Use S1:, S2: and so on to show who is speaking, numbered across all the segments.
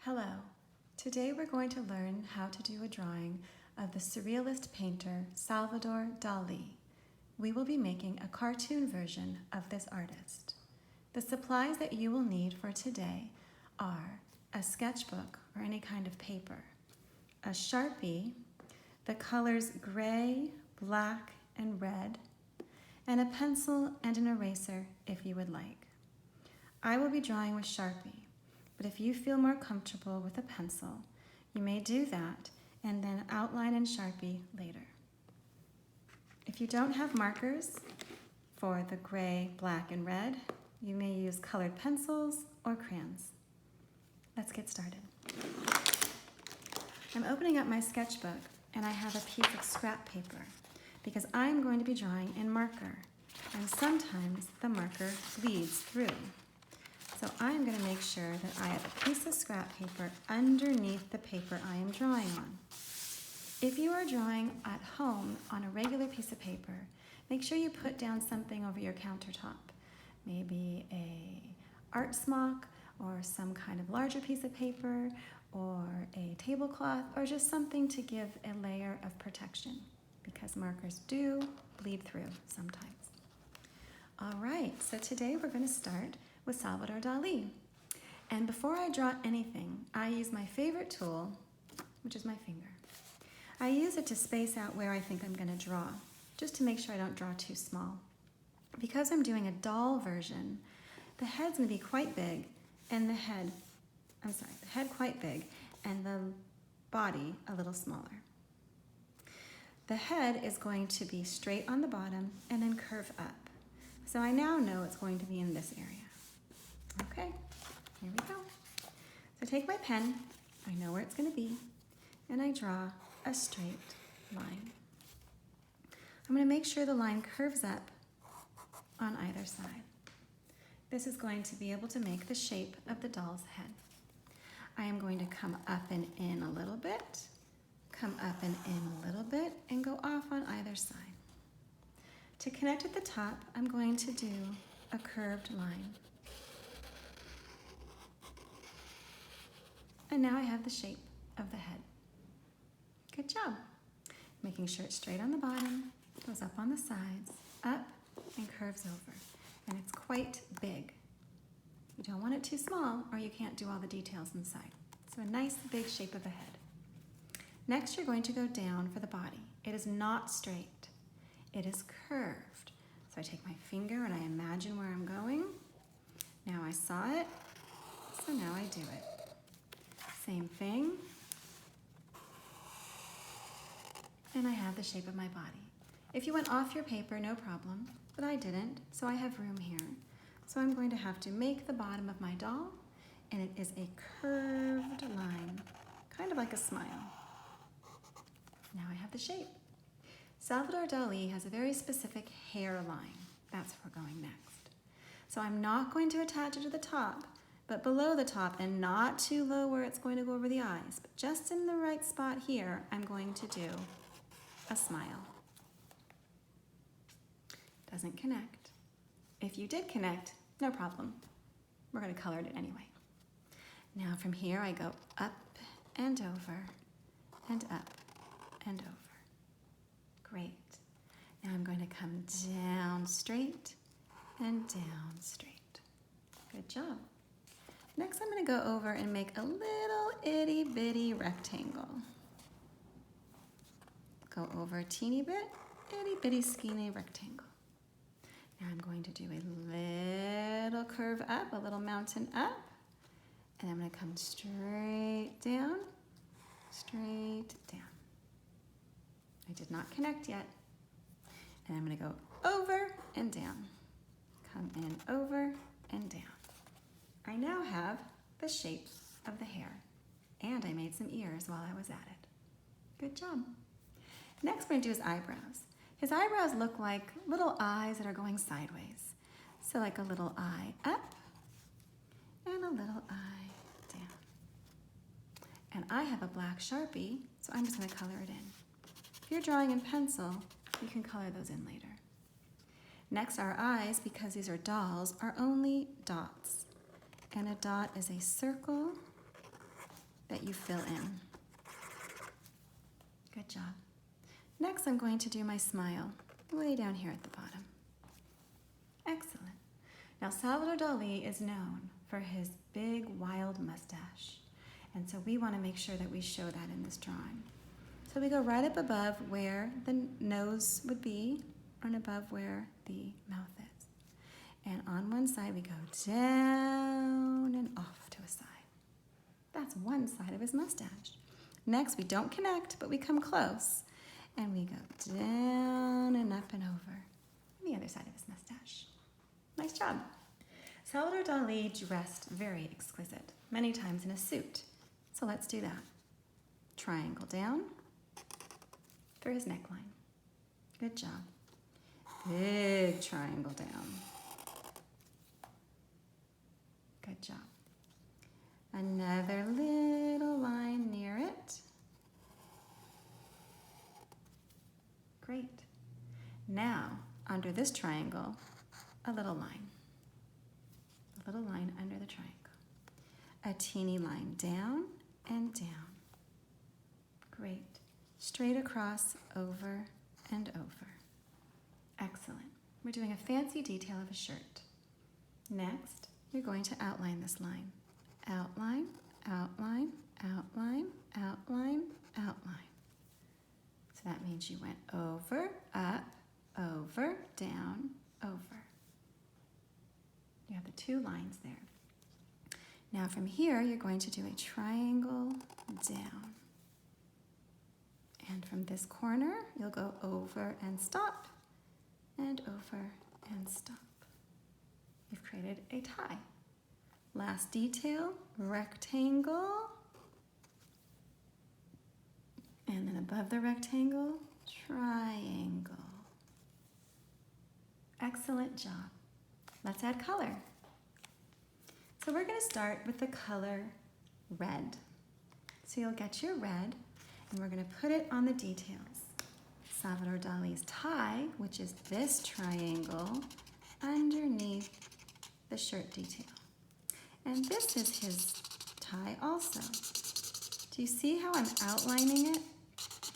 S1: Hello. Today we're going to learn how to do a drawing of the surrealist painter Salvador Dali. We will be making a cartoon version of this artist. The supplies that you will need for today are a sketchbook or any kind of paper, a Sharpie, the colors gray, black, and red, and a pencil and an eraser if you would like. I will be drawing with Sharpie. But if you feel more comfortable with a pencil, you may do that and then outline in Sharpie later. If you don't have markers for the gray, black, and red, you may use colored pencils or crayons. Let's get started. I'm opening up my sketchbook and I have a piece of scrap paper because I'm going to be drawing in marker, and sometimes the marker bleeds through. So I'm going to make sure that I have a piece of scrap paper underneath the paper I am drawing on. If you are drawing at home on a regular piece of paper, make sure you put down something over your countertop. Maybe a art smock or some kind of larger piece of paper or a tablecloth or just something to give a layer of protection because markers do bleed through sometimes. All right, so today we're going to start with Salvador Dali. And before I draw anything, I use my favorite tool, which is my finger. I use it to space out where I think I'm going to draw, just to make sure I don't draw too small. Because I'm doing a doll version, the head's going to be quite big, and the head quite big, and the body a little smaller. The head is going to be straight on the bottom and then curve up. So I now know it's going to be in this area. Okay, here we go. So take my pen, I know where it's going to be, and I draw a straight line. I'm going to make sure the line curves up on either side. This is going to be able to make the shape of the doll's head. I am going to come up and in a little bit, come up and in a little bit, and go off on either side. To connect at the top, I'm going to do a curved line. And now I have the shape of the head. Good job. Making sure it's straight on the bottom, goes up on the sides, up, and curves over. And it's quite big. You don't want it too small or you can't do all the details inside. So a nice big shape of the head. Next, you're going to go down for the body. It is not straight. It is curved. So I take my finger and I imagine where I'm going. Now I saw it, so now I do it. Same thing. And I have the shape of my body. If you went off your paper, no problem, but I didn't, so I have room here. So I'm going to have to make the bottom of my doll, and it is a curved line, kind of like a smile. Now I have the shape. Salvador Dali has a very specific hairline. That's where we're going next. So I'm not going to attach it to the top, but below the top and not too low where it's going to go over the eyes, but just in the right spot here, I'm going to do a smile. Doesn't connect. If you did connect, no problem. We're going to color it anyway. Now from here, I go up and over and up and over. Great. Now I'm going to come down straight and down straight. Good job. Next, I'm going to go over and make a little itty bitty rectangle. Go over a teeny bit, itty bitty skinny rectangle. Now I'm going to do a little curve up, a little mountain up, and I'm going to come straight down, straight down. I did not connect yet. And I'm going to go over and down. Come in over and down. I now have the shape of the hair, and I made some ears while I was at it. Good job. Next, we're going to do his eyebrows. His eyebrows look like little eyes that are going sideways. So like a little eye up and a little eye down. And I have a black Sharpie, so I'm just going to color it in. If you're drawing in pencil, you can color those in later. Next, our eyes, because these are dolls, are only dots. And a dot is a circle that you fill in. Good job. Next, I'm going to do my smile way down here at the bottom. Excellent. Now, Salvador Dali is known for his big, wild mustache. And so we want to make sure that we show that in this drawing. So we go right up above where the nose would be and above where the mouth is. And on one side, we go down and off to a side. That's one side of his mustache. Next, we don't connect, but we come close. And we go down and up and over on the other side of his mustache. Nice job. Salvador Dali dressed very exquisite, many times in a suit. So let's do that. Triangle down through his neckline. Good job. Big triangle down. Good job. Another little line near it. Great. Now, under this triangle, a little line. A little line under the triangle. A teeny line down and down. Great. Straight across, over and over. Excellent. We're doing a fancy detail of a shirt. Next, you're going to outline this line. Outline, outline, outline, outline, outline. So that means you went over, up, over, down, over. You have the two lines there. Now from here, you're going to do a triangle down. And from this corner, you'll go over and stop, and over and stop. You've created a tie. Last detail, rectangle. And then above the rectangle, triangle. Excellent job. Let's add color. So we're going to start with the color red. So you'll get your red, and we're going to put it on the details. Salvador Dali's tie, which is this triangle, underneath the shirt detail. And this is his tie also. Do you see how I'm outlining it?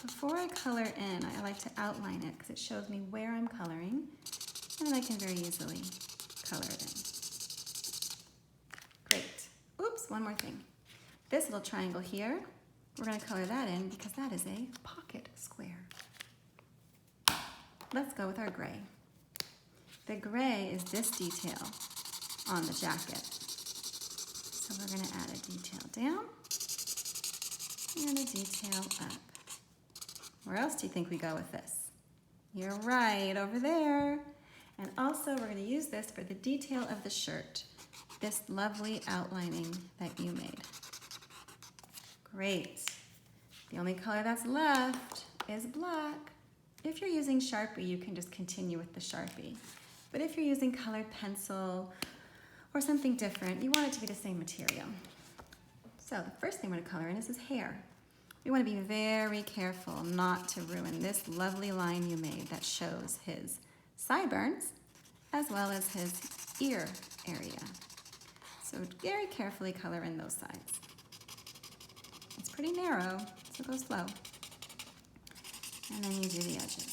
S1: Before I color in, I like to outline it because it shows me where I'm coloring, and then I can very easily color it in. Great. Oops, one more thing. This little triangle here, we're going to color that in because that is a pocket square. Let's go with our gray. The gray is this detail on the jacket. So we're going to add a detail down and a detail up. Where else do you think we go with this? You're right, over there. And also we're going to use this for the detail of the shirt, this lovely outlining that you made. Great. The only color that's left is black. If you're using Sharpie, you can just continue with the Sharpie. But if you're using colored pencil or something different, you want it to be the same material. So the first thing we're going to color in is his hair. We want to be very careful not to ruin this lovely line you made that shows his sideburns as well as his ear area. So very carefully color in those sides. It's pretty narrow, so go slow. And then you do the edges.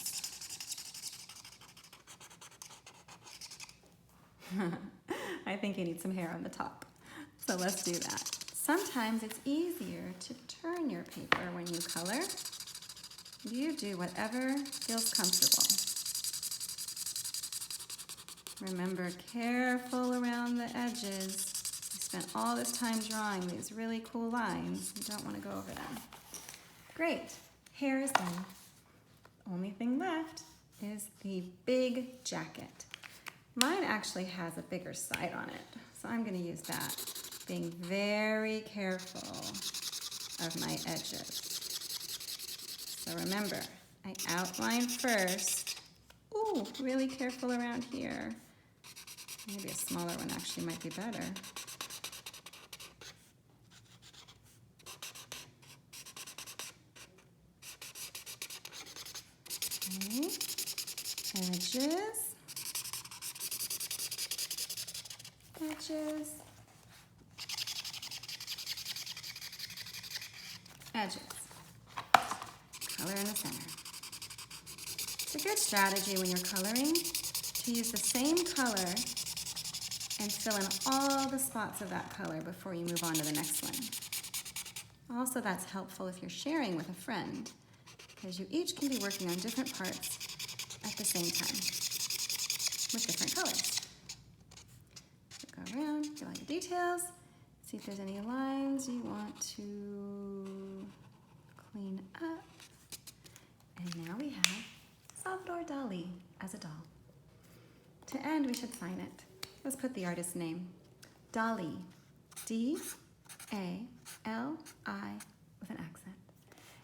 S1: I think you need some hair on the top. So let's do that. Sometimes it's easier to turn your paper when you color. You do whatever feels comfortable. Remember, careful around the edges. You spent all this time drawing these really cool lines. You don't want to go over them. Great, hair is done. Only thing left is the big jacket. Mine actually has a bigger side on it, so I'm going to use that. Being very careful of my edges. So remember, I outline first. Ooh, really careful around here. Maybe a smaller one actually might be better. Okay, edges, edges, edges. Color in the center. It's a good strategy when you're coloring to use the same color and fill in all the spots of that color before you move on to the next one. Also, that's helpful if you're sharing with a friend, because you each can be working on different parts at the same time with different colors. So go around, get all your details, see if there's any lines you want to clean up. And now we have Salvador Dali as a doll. To end, we should sign it. Let's put the artist's name. Dali, D-A-L-I with an accent.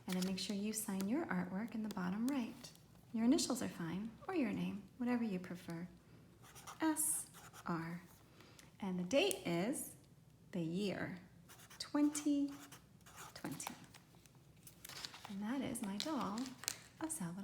S1: And then make sure you sign your artwork in the bottom right. Your initials are fine, or your name, whatever you prefer. S-R. And the date is the year 2020. And that is my doll of Salvador.